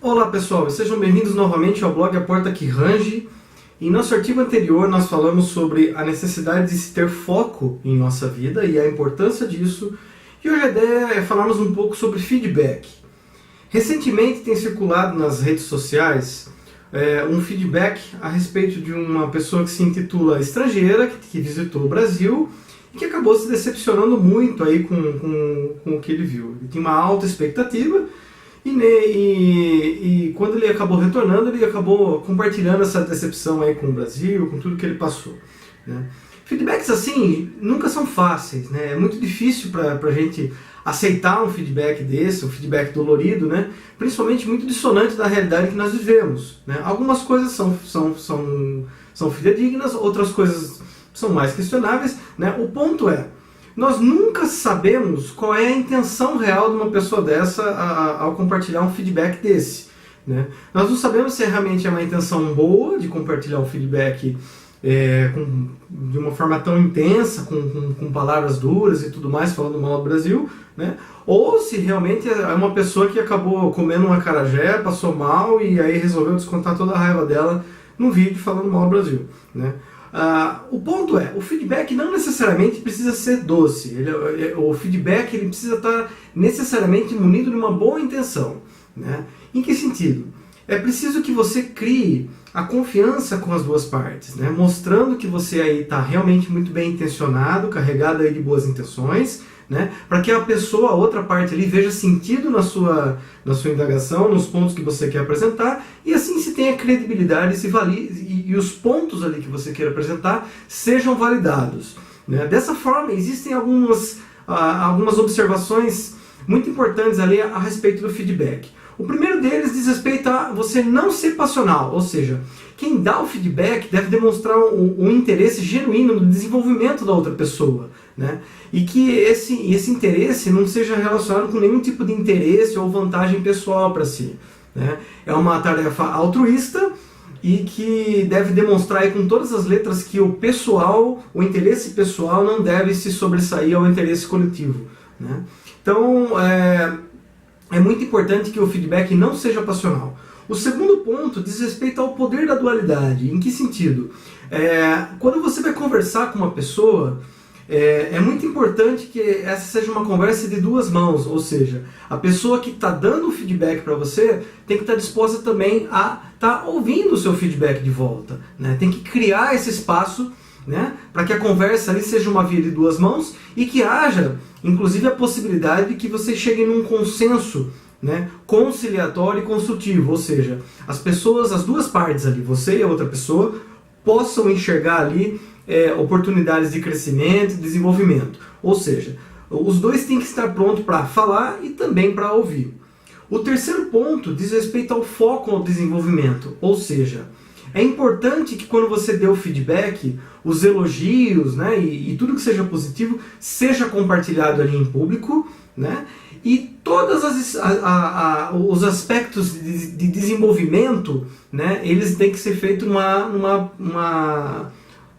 Olá pessoal, sejam bem-vindos novamente ao blog A Porta que Range. Em nosso artigo anterior nós falamos sobre a necessidade de se ter foco em nossa vida e a importância disso. E hoje a ideia é falarmos um pouco sobre feedback. Recentemente tem circulado nas redes sociais um feedback a respeito de uma pessoa que se intitula estrangeira, que visitou o Brasil e que acabou se decepcionando muito aí com o que ele viu. Ele tinha uma alta expectativa e quando ele acabou retornando, ele acabou compartilhando essa decepção aí com o Brasil, com tudo que ele passou, né? Feedbacks assim nunca são fáceis, né? É muito difícil para a gente aceitar um feedback desse, um feedback dolorido, né? Principalmente muito dissonante da realidade que nós vivemos, né? Algumas coisas são fidedignas, outras coisas são mais questionáveis, né? O ponto é, nós nunca sabemos qual é a intenção real de uma pessoa dessa ao compartilhar um feedback desse, né? Nós não sabemos se realmente é uma intenção boa de compartilhar um feedback de uma forma tão intensa, com palavras duras e tudo mais, falando mal do Brasil, né? Ou se realmente é uma pessoa que acabou comendo um acarajé, passou mal e aí resolveu descontar toda a raiva dela num vídeo falando mal do Brasil, né? O ponto é, o feedback não necessariamente precisa ser doce. O feedback ele precisa estar necessariamente munido de uma boa intenção, né? Em que sentido? É preciso que você crie a confiança com as duas partes, né? Mostrando que você aí está realmente muito bem intencionado, carregado aí de boas intenções, né? Para que a pessoa, a outra parte ali, veja sentido na sua indagação, nos pontos que você quer apresentar, e assim se tenha credibilidade e os pontos ali que você quer apresentar sejam validados, né? Dessa forma, existem algumas observações muito importantes ali a respeito do feedback. O primeiro deles diz respeito a você não ser passional, ou seja, quem dá o feedback deve demonstrar um interesse genuíno no desenvolvimento da outra pessoa, né? E que esse interesse não seja relacionado com nenhum tipo de interesse ou vantagem pessoal para si, né? É uma tarefa altruísta e que deve demonstrar aí com todas as letras que o interesse pessoal não deve se sobressair ao interesse coletivo, né? Então, é muito importante que o feedback não seja passional. O segundo ponto diz respeito ao poder da dualidade. Em que sentido? Quando você vai conversar com uma pessoa, é muito importante que essa seja uma conversa de duas mãos, ou seja, a pessoa que está dando o feedback para você tem que estar disposta também a estar ouvindo o seu feedback de volta, né? Tem que criar esse espaço, né, para que a conversa ali seja uma via de duas mãos e que haja, inclusive, a possibilidade de que você chegue num consenso, né, conciliatório e construtivo, ou seja, as duas partes ali, você e a outra pessoa, possam enxergar ali oportunidades de crescimento e desenvolvimento. Ou seja, os dois têm que estar prontos para falar e também para ouvir. O terceiro ponto diz respeito ao foco ao desenvolvimento, ou seja, é importante que quando você dê o feedback, os elogios, né, e tudo que seja positivo seja compartilhado ali em público, né, e todos os aspectos de desenvolvimento, né, eles têm que ser feitos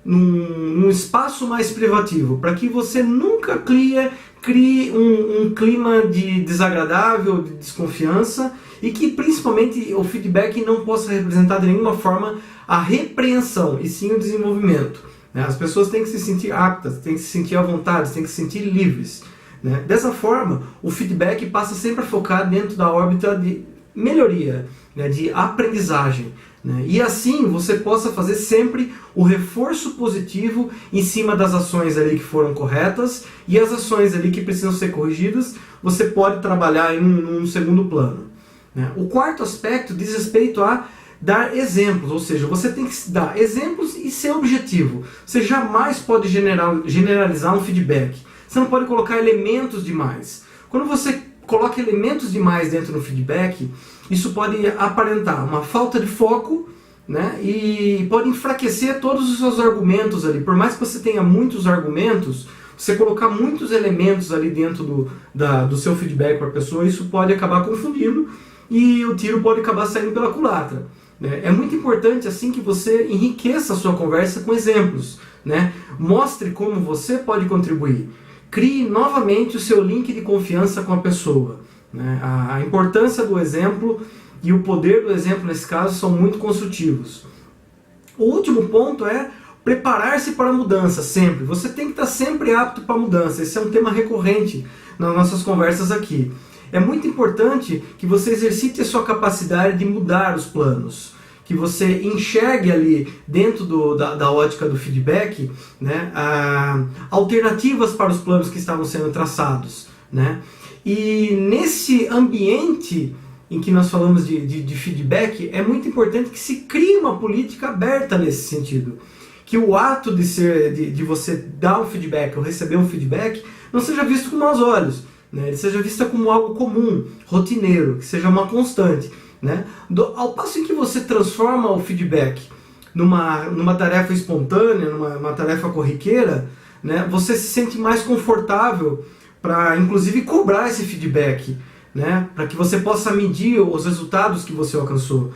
num espaço mais privativo, para que você nunca crie um clima de desagradável, de desconfiança, e que principalmente o feedback não possa representar de nenhuma forma a repreensão, e sim o desenvolvimento, né? As pessoas têm que se sentir aptas, têm que se sentir à vontade, têm que se sentir livres, né? Dessa forma, o feedback passa sempre a focar dentro da órbita de melhoria, né? De aprendizagem, né? E assim você possa fazer sempre o reforço positivo em cima das ações ali que foram corretas, e as ações ali que precisam ser corrigidas, você pode trabalhar em um segundo plano, né? O quarto aspecto diz respeito a dar exemplos, ou seja, você tem que dar exemplos e ser objetivo. Você jamais pode generalizar um feedback. Você não pode colocar elementos demais. Quando você coloca elementos demais dentro do feedback, isso pode aparentar uma falta de foco, né? E pode enfraquecer todos os seus argumentos ali. Por mais que você tenha muitos argumentos, você colocar muitos elementos ali dentro do seu feedback para a pessoa, isso pode acabar confundindo e o tiro pode acabar saindo pela culatra, né? É muito importante assim que você enriqueça a sua conversa com exemplos, né? Mostre como você pode contribuir. Crie novamente o seu link de confiança com a pessoa, né? A importância do exemplo e o poder do exemplo nesse caso são muito construtivos. O último ponto é preparar-se para a mudança sempre. Você tem que estar sempre apto para a mudança. Esse é um tema recorrente nas nossas conversas aqui. É muito importante que você exercite a sua capacidade de mudar os planos, que você enxergue ali dentro da ótica do feedback, né, alternativas para os planos que estavam sendo traçados, né? E nesse ambiente em que nós falamos de feedback, é muito importante que se crie uma política aberta nesse sentido. Que o ato de você dar um feedback ou receber um feedback não seja visto com maus olhos, né? Ele seja visto como algo comum, rotineiro, que seja uma constante, né? Ao passo em que você transforma o feedback numa tarefa espontânea, numa tarefa corriqueira, né? Você se sente mais confortável para, inclusive, cobrar esse feedback, né? Para que você possa medir os resultados que você alcançou.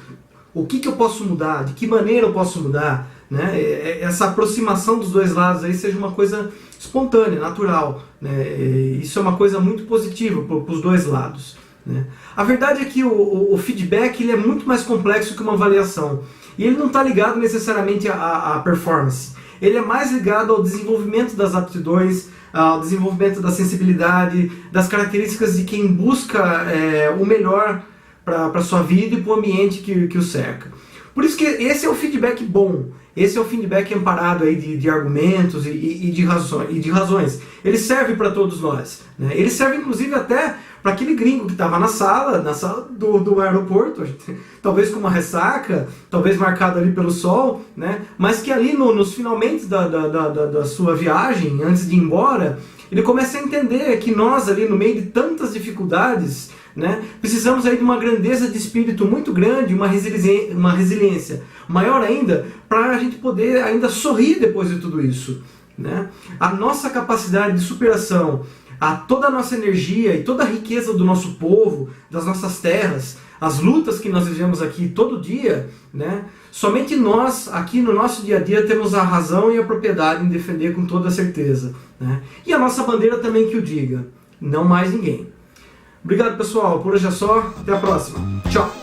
O que eu posso mudar? De que maneira eu posso mudar? Né? Essa aproximação dos dois lados aí seja uma coisa espontânea, natural, né? Isso é uma coisa muito positiva para os dois lados, né? A verdade é que o feedback ele é muito mais complexo que uma avaliação, e ele não está ligado necessariamente à performance. Ele é mais ligado ao desenvolvimento das aptidões, ao desenvolvimento da sensibilidade, das características de quem busca o melhor para a sua vida e para o ambiente que o cerca. Por isso que esse é o feedback bom, esse é o feedback amparado aí de argumentos e de razões. Ele serve para todos nós, né? Ele serve inclusive até para aquele gringo que estava na sala do aeroporto, talvez com uma ressaca, talvez marcado ali pelo sol, né? Mas que ali nos finalmente da sua viagem, antes de ir embora, ele começa a entender que nós ali no meio de tantas dificuldades, né, precisamos aí de uma grandeza de espírito muito grande, uma resiliência maior ainda, para a gente poder ainda sorrir depois de tudo isso, né? A nossa capacidade de superação, toda a nossa energia e toda a riqueza do nosso povo, das nossas terras, as lutas que nós vivemos aqui todo dia, né? Somente nós, aqui no nosso dia a dia, temos a razão e a propriedade em defender com toda certeza, né? E a nossa bandeira também que o diga, não mais ninguém. Obrigado, pessoal. Por hoje é só. Até a próxima. Tchau.